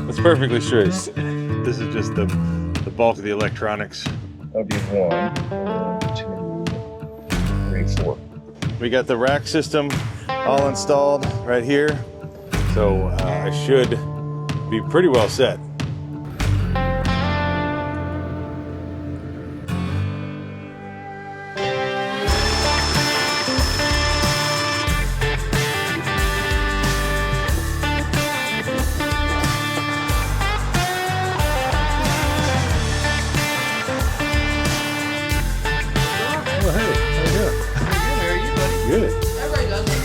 That's perfectly straight. This is just the bulk of the electronics. That'll be 1, 2, 3, 4. We got the rack system all installed right here, so I should be pretty well set. Oh, hey, how you doing? How are you, buddy? Good. Everybody does it.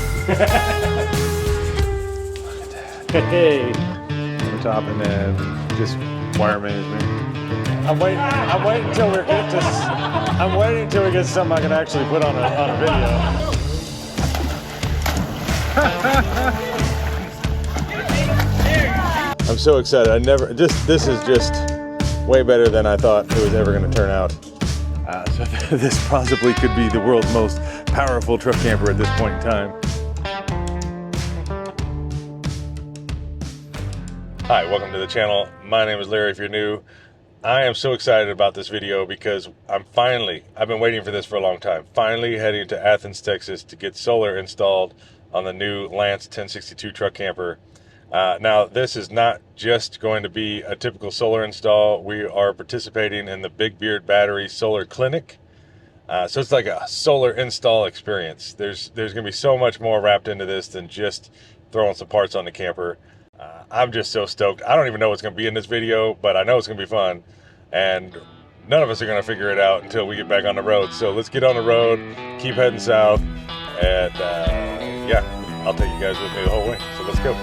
Hey, on top, and then just wire management. I'm waiting until we get to. I'm waiting until we get something I can actually put on a video. I'm so excited. This is just way better than I thought it was ever going to turn out. So this possibly could be the world's most powerful truck camper at this point in time. Hi, welcome to the channel. My name is Larry if you're new. I am so excited about this video because I've been waiting for this for a long time, finally heading to Athens, Texas to get solar installed on the new Lance 1062 truck camper. Now, this is not just going to be a typical solar install. We are participating in the Big Beard Battery Solar Clinic. So it's like a solar install experience. There's going to be so much more wrapped into this than just throwing some parts on the camper. I'm just so stoked. I don't even know what's going to be in this video, but I know it's going to be fun. And none of us are going to figure it out until we get back on the road. So let's get on the road, keep heading south, and yeah, I'll take you guys with me the whole way. So let's go.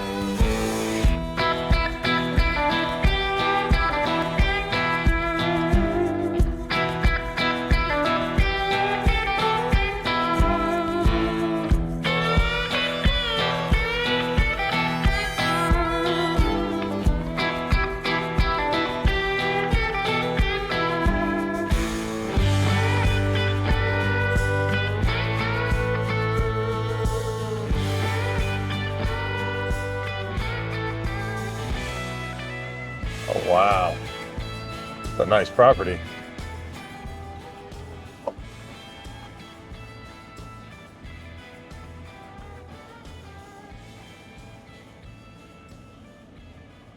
Oh, wow. It's a nice property.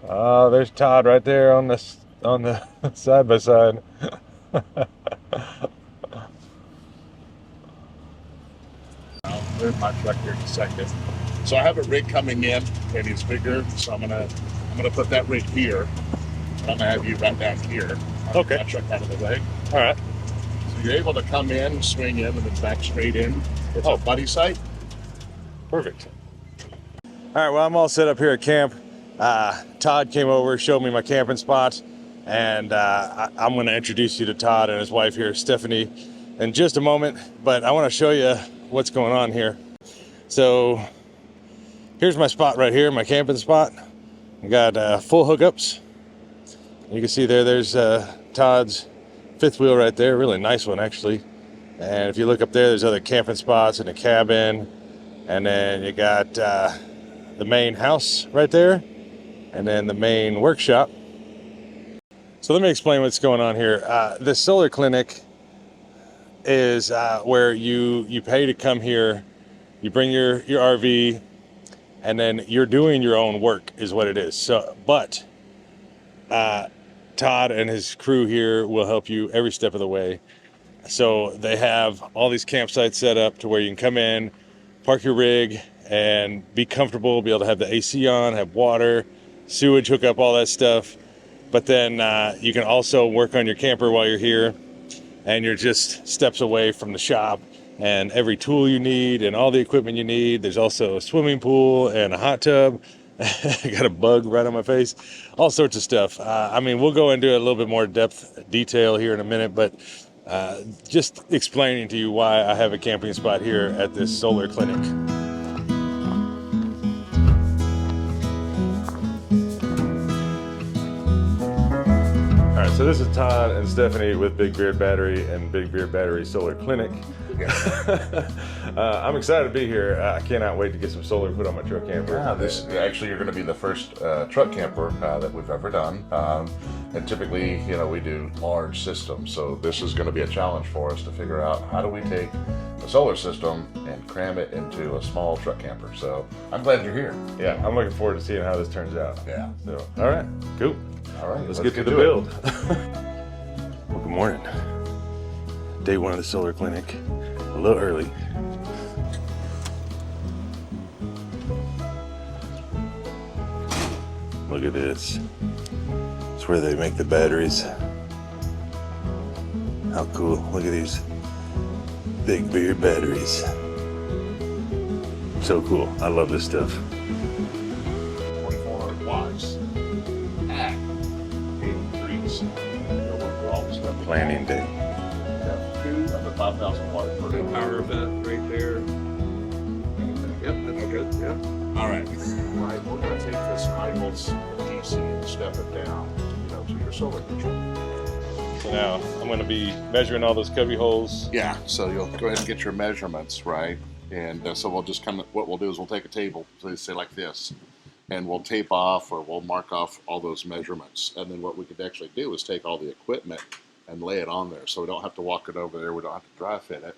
Oh, there's Todd right there on the side by side. I'll move my truck here in a second. So I have a rig coming in, and it's bigger. So I'm gonna put that rig here. I'm gonna have you right down here. Okay. My truck out of the way. All right. So you're able to come in, swing in, and then back straight in. It's a buddy site. Perfect. All right, well, I'm all set up here at camp. Todd came over, showed me my camping spot, and I'm going to introduce you to Todd and his wife here, Stephanie, in just a moment. But I want to show you what's going on here. So here's my spot right here, my camping spot. I got full hookups. You can see there's Todd's fifth wheel right there, really nice one actually. And if you look up there, there's other camping spots and a cabin. And then you got the main house right there, and then the main workshop. So let me explain what's going on here. The solar clinic is where you pay to come here. You bring your RV, and then you're doing your own work is what it is. So, but Todd and his crew here will help you every step of the way. So they have all these campsites set up to where you can come in, park your rig, and be comfortable, be able to have the AC on, have water, sewage, hook up, all that stuff. But then you can also work on your camper while you're here, and you're just steps away from the shop and every tool you need and all the equipment you need. There's also a swimming pool and a hot tub. I got a bug right on my face, all sorts of stuff. I mean, we'll go into a little bit more detail here in a minute, but just explaining to you why I have a camping spot here at this solar clinic. All right, so this is Todd and Stephanie with Big Beard Battery and Big Beard Battery Solar Clinic. I'm excited to be here. I cannot wait to get some solar put on my truck camper. Yeah, this actually you're going to be the first truck camper that we've ever done. And typically, you know, we do large systems, so this is going to be a challenge for us to figure out how do we take a solar system and cram it into a small truck camper. So I'm glad you're here. Yeah, I'm looking forward to seeing how this turns out. Yeah. So, all right, cool. All right, Let's get to the build. Well, good morning. Day one of the solar clinic. A little early. Look at this. It's where they make the batteries. How cool. Look at these big beard batteries. So cool. I love this stuff. 2400 watts at 80 degrees. Planning day. Two of the 5,000 watt per day. Power event right there. Yep, that's good. Yeah. All right. Right, we're going to take this Idles DC and step it down, you know, to your solar control. So now I'm going to be measuring all those cubby holes. Yeah, so you'll go ahead and get your measurements, right? And so we'll just what we'll do is we'll take a table, so they say like this, and we'll tape off or we'll mark off all those measurements. And then what we could actually do is take all the equipment and lay it on there, so we don't have to walk it over there, we don't have to dry fit it,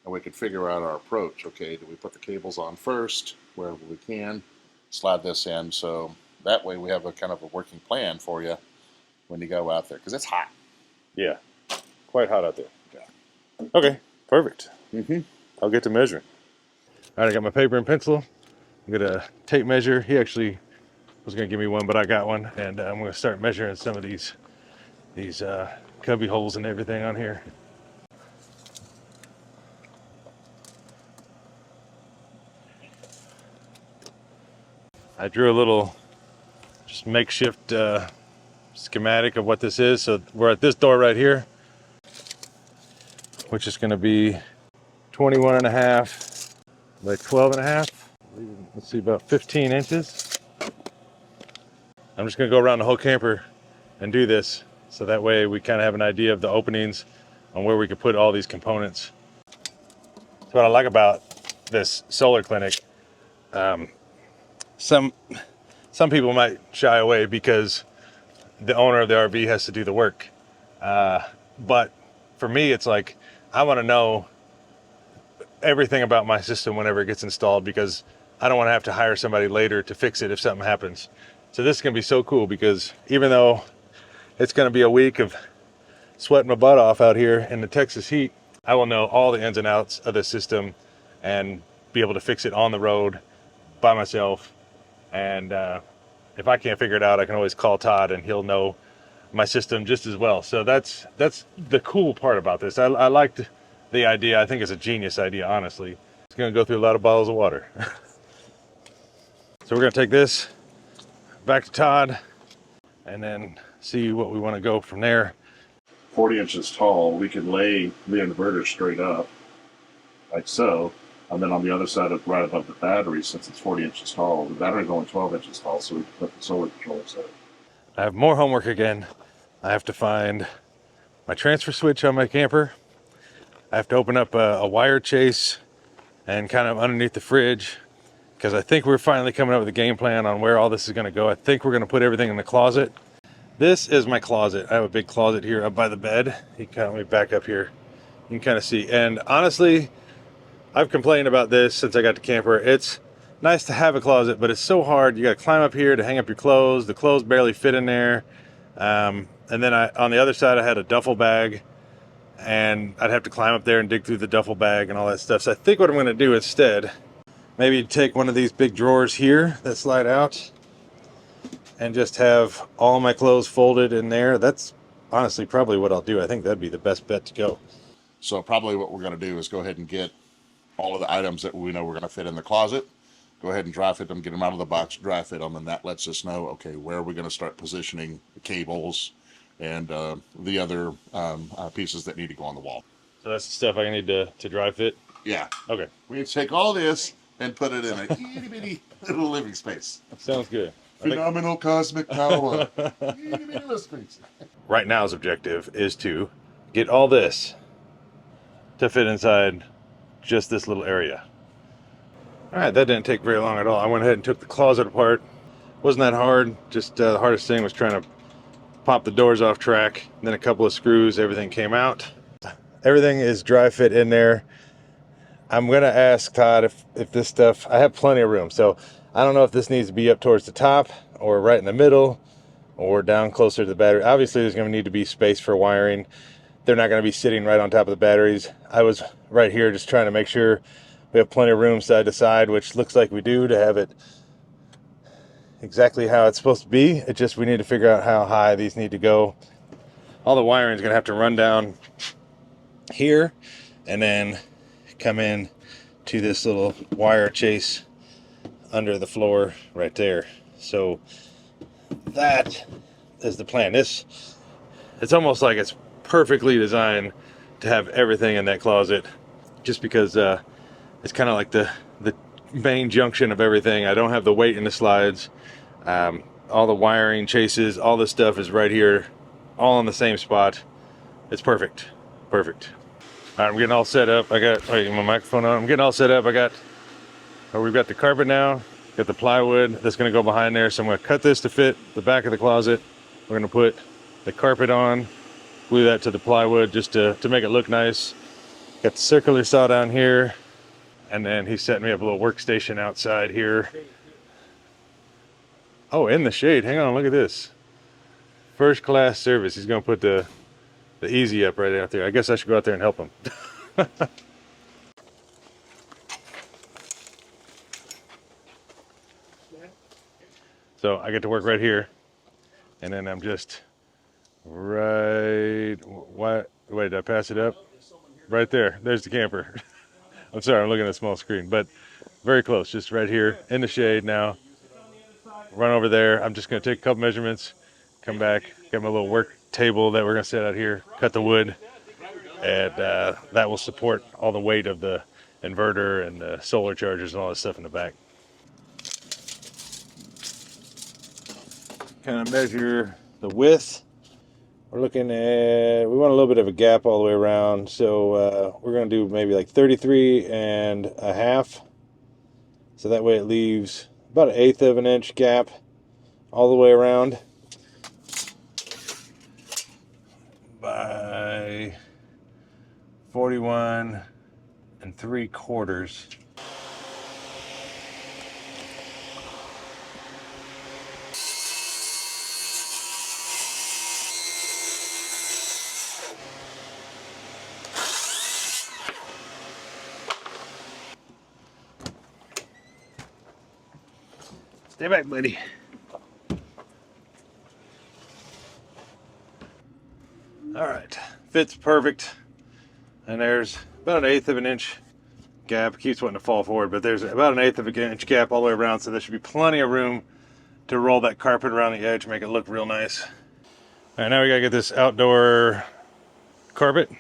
and we can figure out our approach. Okay, do we put the cables on first, wherever we can, slide this in, so that way we have a kind of a working plan for you when you go out there, because it's hot. Yeah, quite hot out there. Yeah. Okay, perfect. Mm-hmm. I'll get to measuring. All right, I got my paper and pencil. I'm gonna tape measure. He actually was gonna give me one, but I got one, and I'm gonna start measuring some of these cubby holes and everything on here. I drew a little just makeshift schematic of what this is. So we're at this door right here, which is going to be 21 and a half by 12 and a half. Let's see, about 15 inches. I'm just going to go around the whole camper and do this, so that way we kind of have an idea of the openings on where we could put all these components. That's what I like about this solar clinic. Some people might shy away because the owner of the RV has to do the work. But for me, it's like, I want to know everything about my system whenever it gets installed, because I don't want to have to hire somebody later to fix it if something happens. So this is going to be so cool, because even though it's going to be a week of sweating my butt off out here in the Texas heat, I will know all the ins and outs of the system and be able to fix it on the road by myself. And if I can't figure it out, I can always call Todd and he'll know my system just as well. So that's the cool part about this. I liked the idea. I think it's a genius idea, honestly. It's going to go through a lot of bottles of water. So we're going to take this back to Todd and then see what we want to go from there. 40 inches tall, we can lay the inverter straight up, like so. And then on the other side, right above the battery, since it's 40 inches tall, the battery's only 12 inches tall, so we can put the solar controllers there. I have more homework again. I have to find my transfer switch on my camper. I have to open up a wire chase and kind of underneath the fridge, because I think we're finally coming up with a game plan on where all this is going to go. I think we're going to put everything in the closet. This is my closet. I have a big closet here up by the bed. You can let me back up here. You can kind of see. And honestly, I've complained about this since I got the camper. It's nice to have a closet, but it's so hard. You got to climb up here to hang up your clothes. The clothes barely fit in there. And then on the other side, I had a duffel bag, and I'd have to climb up there and dig through the duffel bag and all that stuff. So I think what I'm going to do instead, maybe take one of these big drawers here that slide out and just have all my clothes folded in there. That's honestly probably what I'll do. I think that'd be the best bet to go. So probably what we're going to do is go ahead and get all of the items that we know we're going to fit in the closet. Go ahead and dry fit them, get them out of the box, dry fit them, and that lets us know, okay, where are we going to start positioning the cables and the other pieces that need to go on the wall. So that's the stuff I need to dry fit? Yeah. Okay. We need to take all this and put it in a itty bitty little living space. Sounds good. Phenomenal cosmic power. Itty bitty little space. Right now's objective is to get all this to fit inside just this little area. All right, that didn't take very long at all. I went ahead and took the closet apart. Wasn't that hard, just the hardest thing was trying to pop the doors off track, and then a couple of screws, everything came out. Everything is dry fit in there. I'm gonna ask Todd if this stuff, I have plenty of room, so I don't know if this needs to be up towards the top or right in the middle or down closer to the battery. Obviously there's gonna need to be space for wiring. They're not gonna be sitting right on top of the batteries. I was right here just trying to make sure we have plenty of room side to side, which looks like we do, to have it exactly how it's supposed to be. It just, we need to figure out how high these need to go. All the wiring is gonna have to run down here and then come in to this little wire chase under the floor right there. So that is the plan. It's almost like it's perfectly designed to have everything in that closet, just because it's kind of like the main junction of everything. I don't have the weight in the slides. All the wiring chases, all this stuff is right here, all in the same spot. It's perfect. Perfect. All right, I'm getting all set up. I got my microphone on. I'm getting all set up. We've got the carpet now, got the plywood that's gonna go behind there. So I'm gonna cut this to fit the back of the closet. We're gonna put the carpet on, glue that to the plywood just to make it look nice. Got the circular saw down here. And then he's setting me up a little workstation outside here. Oh, in the shade. Hang on, look at this. First class service. He's gonna put the easy up right out there. I guess I should go out there and help him. So I get to work right here, and then I'm just right. Wait, did I pass it up? Right there. There's the camper. I'm sorry, I'm looking at a small screen, but very close. Just right here in the shade now. Run over there. I'm just going to take a couple measurements, come back, get my little work table that we're going to set out here, cut the wood, and that will support all the weight of the inverter and the solar chargers and all that stuff in the back. Kind of measure the width. We're looking at, we want a little bit of a gap all the way around, so we're going to do maybe like 33.5. So that way it leaves about 1/8 of an inch gap all the way around by 41 3/4. Stay back, buddy. All right, fits perfect. And there's about 1/8 of an inch gap. It keeps wanting to fall forward, but there's about 1/8 of an inch gap all the way around, so there should be plenty of room to roll that carpet around the edge, make it look real nice. All right, now we gotta get this outdoor carpet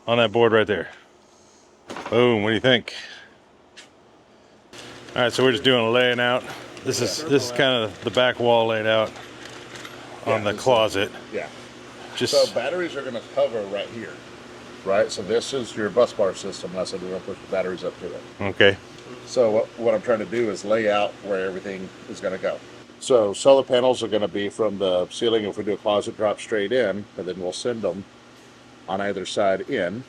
on that board right there. Boom, what do you think? All right, so we're just doing a laying out. This is kind of the back wall laid out on the closet. Yeah. Just So batteries are going to cover right here, right? So this is your bus bar system. And I said we're going to push the batteries up to it. okay. So what I'm trying to do is lay out where everything is going to go. So solar panels are going to be from the ceiling. If we do a closet drop straight in, and then we'll send them on either side in,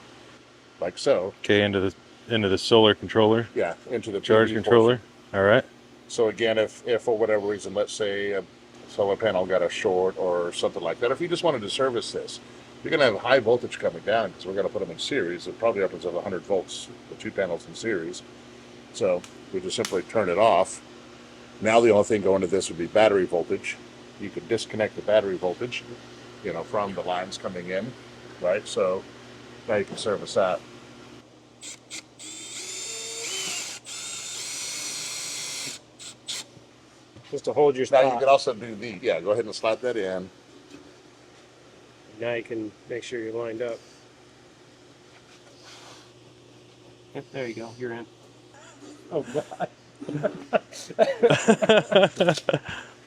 like so. Okay, into the solar controller. Yeah, into the Charge PV controller. portion. All right. So again, if for whatever reason, let's say a solar panel got a short or something like that, if you just wanted to service this, you're going to have high voltage coming down because we're going to put them in series. It probably upwards of 100 volts, the two panels in series. So we just simply turn it off. Now the only thing going to this would be battery voltage. You could disconnect the battery voltage, from the lines coming in, right? So now you can service that. Just to hold your Now spot. you can also do the, go ahead and slide that in. Now you can make sure you're lined up. Yep, there you go. You're in. Oh, God.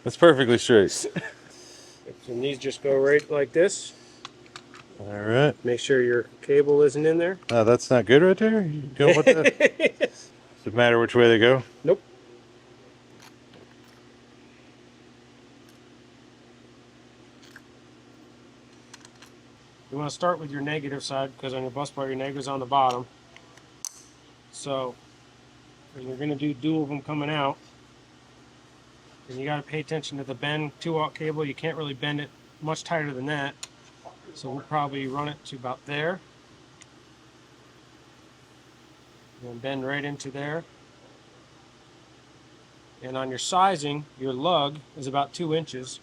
That's perfectly straight. And these just go right like this. All right. Make sure your cable isn't in there. That's not good right there. You don't want that. Does it matter which way they go? Nope. You want to start with your negative side because on your bus bar, your negative's on the bottom. So, when you're going to do dual of them coming out, and you got to pay attention to the bend 2-aught cable. You can't really bend it much tighter than that. So we'll probably run it to about there. And then bend right into there. And on your sizing, your lug is about 2 inches.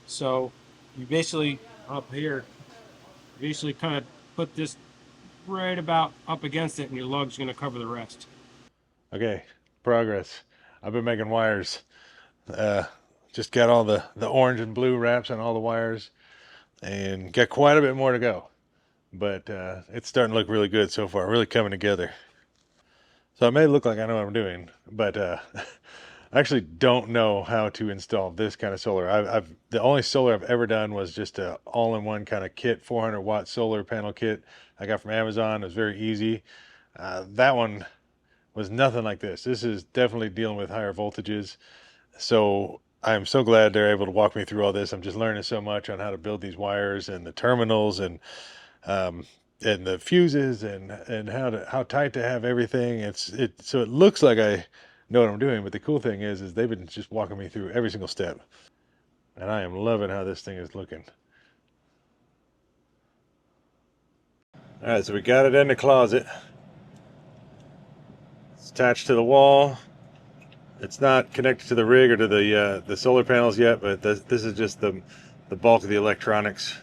So you basically, up here, basically kind of put this right about up against it and your lug's going to cover the rest. Okay, progress. I've been making wires. Just got all the orange and blue wraps on all the wires and got quite a bit more to go. But it's starting to look really good so far, really coming together. So I may look like I know what I'm doing, but I actually don't know how to install this kind of solar. The only solar I've ever done was just a all-in-one kind of kit, 400-watt solar panel kit I got from Amazon. It was very easy. That one was nothing like this. This is definitely dealing with higher voltages. So I'm so glad they're able to walk me through all this. I'm just learning so much on how to build these wires and the terminals and the fuses and how tight to have everything. So it looks like I know what I'm doing, but the cool thing is they've been just walking me through every single step, and I am loving how this thing is looking. All right, so we got it in the closet. It's attached to the wall. It's not connected to the rig or to the solar panels yet, but this is just the bulk of the electronics.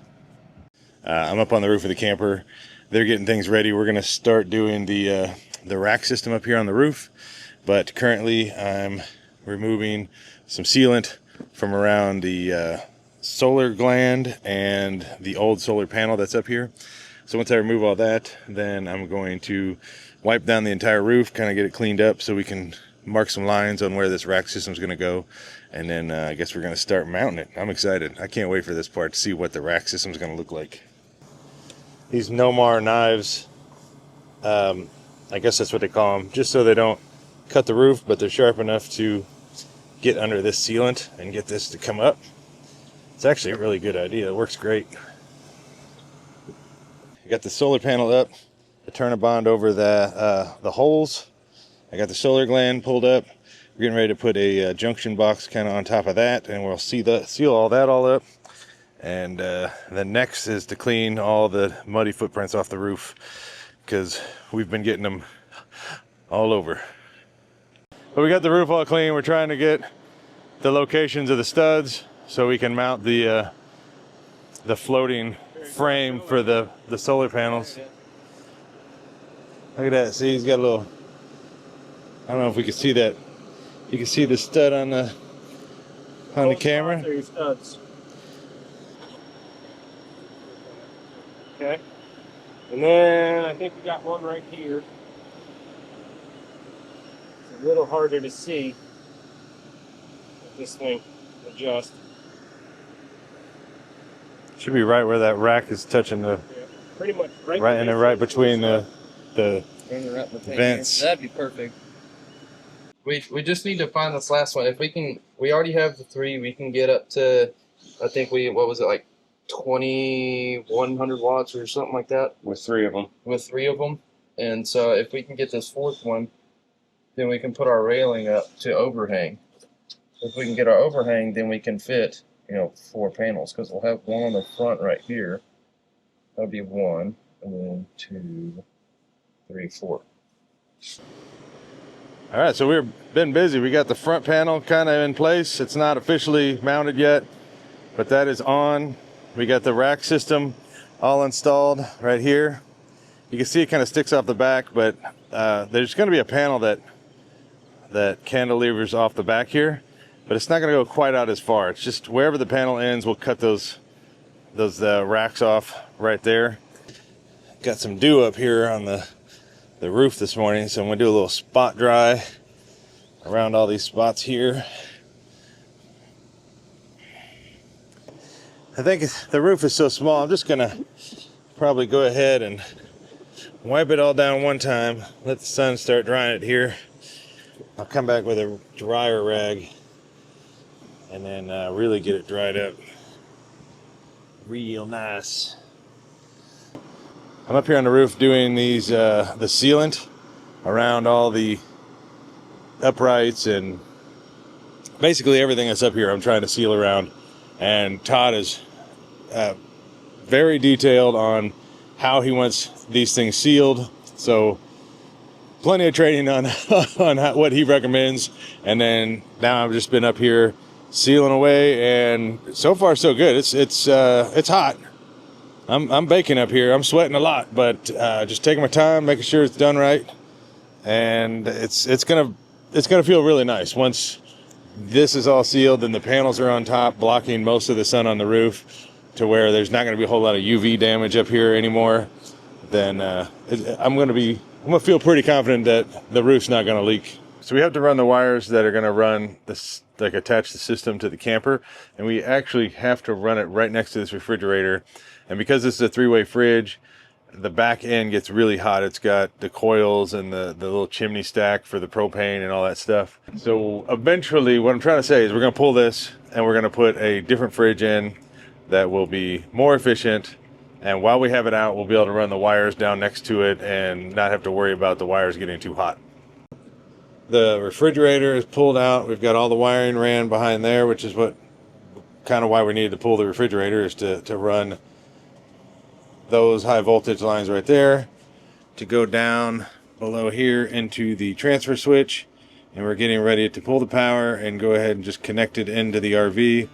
I'm up on the roof of the camper. They're getting things ready. We're gonna start doing the rack system up here on the roof, but currently I'm removing some sealant from around the solar gland and the old solar panel that's up here. So once I remove all that, then I'm going to wipe down the entire roof, kind of get it cleaned up so we can mark some lines on where this rack system is going to go, and then I guess we're going to start mounting it. I'm excited. I can't wait for this part to see what the rack system is going to look like. These Nomar knives, I guess that's what they call them, just so they don't cut the roof, but they're sharp enough to get under this sealant and get this to come up. It's actually a really good idea. It works great. I got the solar panel up, the Turnabond over the holes. I got the solar gland pulled up. We're getting ready to put a junction box kind of on top of that, and we'll seal all that all up. And then next is to clean all the muddy footprints off the roof, because we've been getting them all over. But we got the roof all clean. We're trying to get the locations of the studs so we can mount the floating frame for the solar panels. Look at that. See, he's got a little, I don't know if we can see that. You can see the stud on the camera. Those are your studs. Okay. And then I think we got one right here. It's a little harder to see if this thing adjusts. Should be right where that rack is touching the, Pretty much right in there, right between the vents. That'd be perfect. We just need to find this last one. If we can, we already have the 3. We can get up to, I think what was it, like 2,100 watts or something like that. with 3 of them. With 3 of them. And so if we can get this 4th one, then we can put our railing up to overhang. If we can get our overhang, then we can fit, 4 panels, because we'll have one on the front right here. That'll be 1, and then 2, 3, 4. All right, so we've been busy. We got the front panel kind of in place. It's not officially mounted yet, but that is on. We got the rack system all installed right here. You can see it kind of sticks off the back, but there's going to be a panel that cantilevers off the back here, but it's not going to go quite out as far. It's just wherever the panel ends, we'll cut those racks off right there. Got some dew up here on the roof this morning, so I'm going to do a little spot dry around all these spots here. I think the roof is so small, I'm just going to probably go ahead and wipe it all down one time. Let the sun start drying it here. I'll come back with a dryer rag and then really get it dried up real nice. I'm up here on the roof doing these the sealant around all the uprights and basically everything that's up here. I'm trying to seal around, and Todd is very detailed on how he wants these things sealed. So plenty of training on what he recommends, and then now I've just been up here sealing away, and so far so good. It's hot. I'm baking up here. I'm sweating a lot, but just taking my time, making sure it's done right, and it's gonna feel really nice once this is all sealed and the panels are on top, blocking most of the sun on the roof, to where there's not going to be a whole lot of UV damage up here anymore. Then I'm gonna feel pretty confident that the roof's not going to leak. So we have to run the wires that are going to run this, like attach the system to the camper, and we actually have to run it right next to this refrigerator. And because this is a 3-way fridge, the back end gets really hot. It's got the coils and the little chimney stack for the propane and all that stuff. So eventually, what I'm trying to say is we're going to pull this and we're going to put a different fridge in that will be more efficient. And while we have it out, we'll be able to run the wires down next to it and not have to worry about the wires getting too hot. The refrigerator is pulled out. We've got all the wiring ran behind there, which is what kind of why we needed to pull the refrigerator, is to run those high voltage lines right there to go down below here into the transfer switch. And we're getting ready to pull the power and go ahead and just connect it into the RV.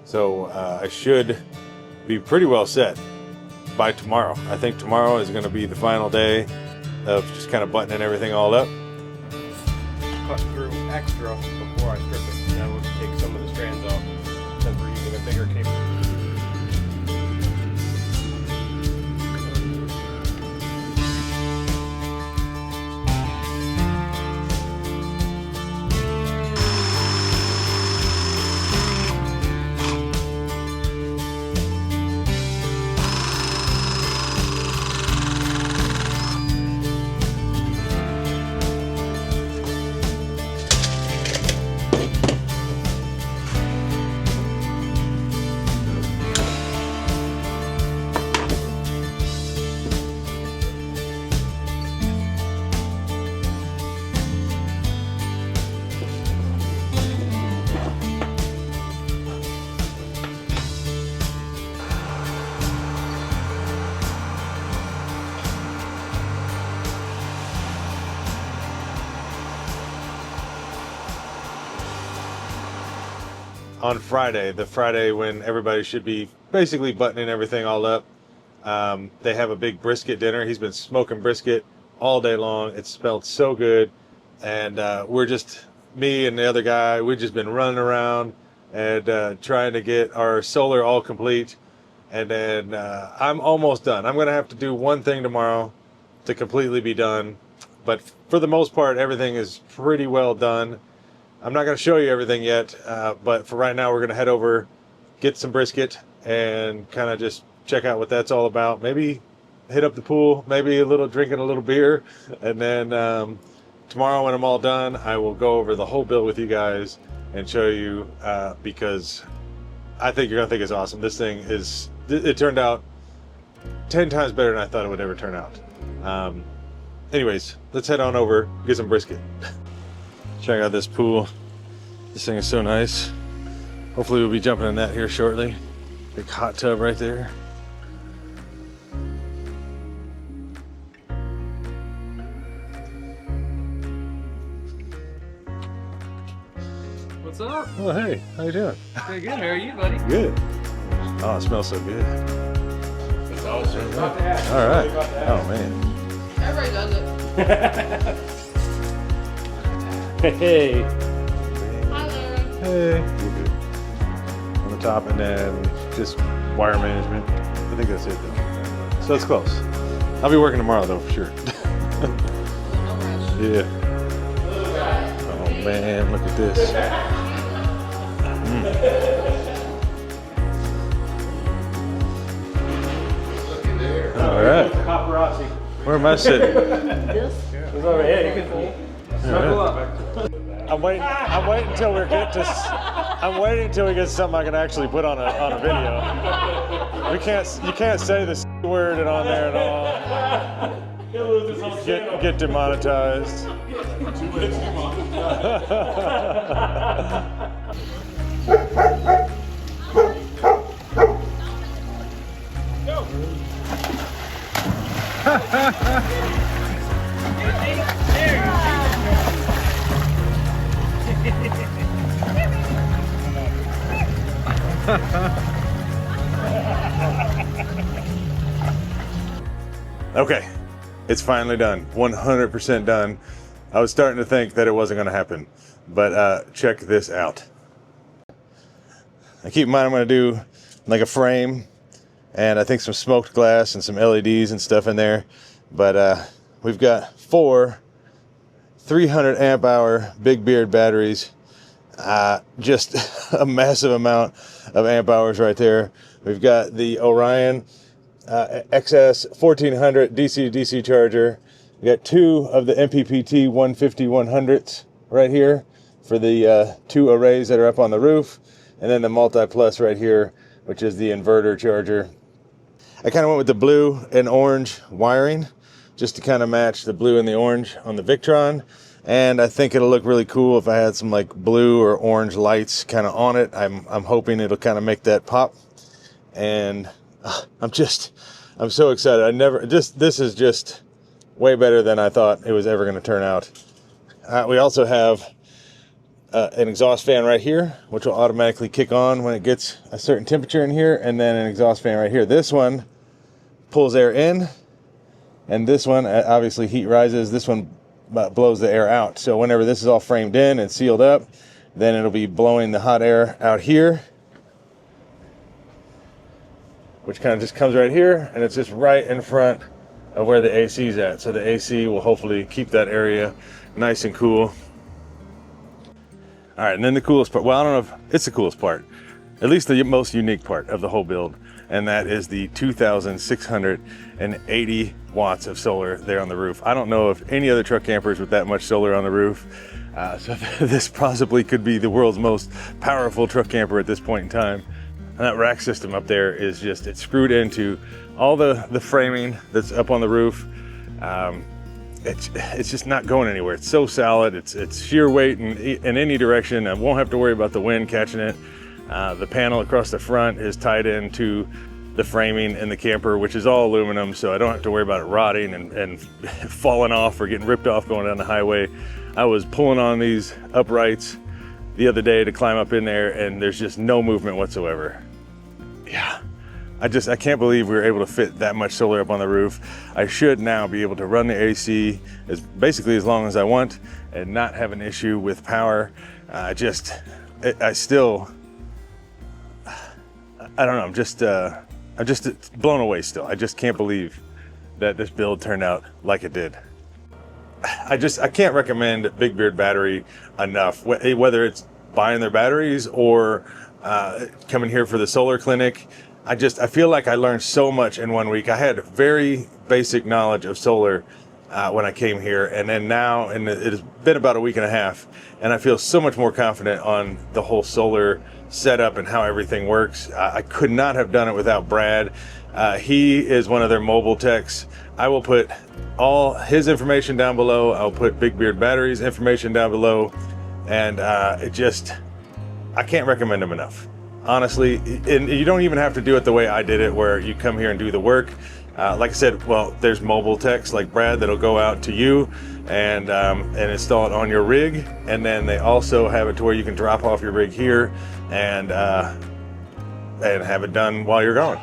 So I should be pretty well set by tomorrow. I think tomorrow is going to be the final day of just kind of buttoning everything all up. Cut through extra before I strip it. That would take some of the strands off since we're using a bigger cable. On Friday, the Friday when everybody should be basically buttoning everything all up, they have a big brisket dinner. He's been smoking brisket all day long. It smelled so good. And we're just, me and the other guy, we've just been running around and trying to get our solar all complete. And then I'm almost done. I'm going to have to do one thing tomorrow to completely be done. But for the most part, everything is pretty well done. I'm not going to show you everything yet, but for right now, we're going to head over, get some brisket, and kind of just check out what that's all about. Maybe hit up the pool, maybe drinking a little beer, and then tomorrow when I'm all done, I will go over the whole build with you guys and show you, because I think you're going to think it's awesome. This thing it turned out 10 times better than I thought it would ever turn out. Anyways, let's head on over, get some brisket. Check out this pool. This thing is so nice. Hopefully we'll be jumping in that here shortly. Big hot tub right there. What's up? Oh, hey, how you doing? Pretty good. How are you, buddy? Good. Oh, it smells so good. It's awesome. All right. Oh, man. Everybody does it. Hey. Hi, Larry. Hey. On the top, and then just wire management. I think that's it, though. So it's close. I'll be working tomorrow, though, for sure. No rush. Yeah. Oh, man, look at this. All right. Paparazzi. Where am I sitting? It's over here. You can snuggle up. I'm waiting until we get to. I'm waiting until we get something I can actually put on a video. You can't say the word and on there at all. He'll lose his whole channel. Get demonetized. Okay, it's finally done. 100% done. I was starting to think that it wasn't going to happen, but check this out. I keep in mind I'm going to do like a frame, and I think some smoked glass and some LEDs and stuff in there. But we've got 4 300 amp hour Big Beard batteries. Just a massive amount of amp hours right there. We've got the Orion XS 1400 DC-DC charger. We got 2 of the MPPT 150-100s right here for the 2 arrays that are up on the roof, and then the multi-plus right here, which is the inverter charger. I kind of went with the blue and orange wiring just to kind of match the blue and the orange on the Victron, and I think it'll look really cool if I had some like blue or orange lights kind of on it. I'm hoping it'll kind of make that pop, and I'm so excited. This is just way better than I thought it was ever going to turn out. We also have an exhaust fan right here, which will automatically kick on when it gets a certain temperature in here, and then an exhaust fan right here. This one pulls air in, and this one obviously heat rises. This one blows the air out. So whenever this is all framed in and sealed up, then it'll be blowing the hot air out here, which kind of just comes right here, and it's just right in front of where the AC is at. So the AC will hopefully keep that area nice and cool. All right, and then the coolest part, well, I don't know if it's the coolest part, at least the most unique part of the whole build, and that is the 2,680 watts of solar there on the roof. I don't know if any other truck campers with that much solar on the roof, so this possibly could be the world's most powerful truck camper at this point in time. And that rack system up there is just, it's screwed into all the framing that's up on the roof. It's just not going anywhere. It's so solid. It's sheer weight in any direction. I won't have to worry about the wind catching it. The panel across the front is tied into the framing in the camper, which is all aluminum, so I don't have to worry about it rotting and falling off or getting ripped off going down the highway. I was pulling on these uprights the other day to climb up in there, and there's just no movement whatsoever. Yeah, I can't believe we were able to fit that much solar up on the roof. I should now be able to run the AC basically as long as I want and not have an issue with power. I don't know, I'm just blown away still. I just can't believe that this build turned out like it did. I can't recommend Big Beard Battery enough, whether it's buying their batteries or coming here for the solar clinic. I feel like I learned so much in 1 week. I had very basic knowledge of solar when I came here, and then now, and it has been about a week and a half, and I feel so much more confident on the whole solar setup and how everything works. I could not have done it without Brad. He is one of their mobile techs. I will put all his information down below. I'll put Big Beard Batteries information down below, and I can't recommend them enough. Honestly, and you don't even have to do it the way I did it, where you come here and do the work. Like I said, well, there's mobile techs like Brad that'll go out to you and install it on your rig, and then they also have it to where you can drop off your rig here and have it done while you're gone.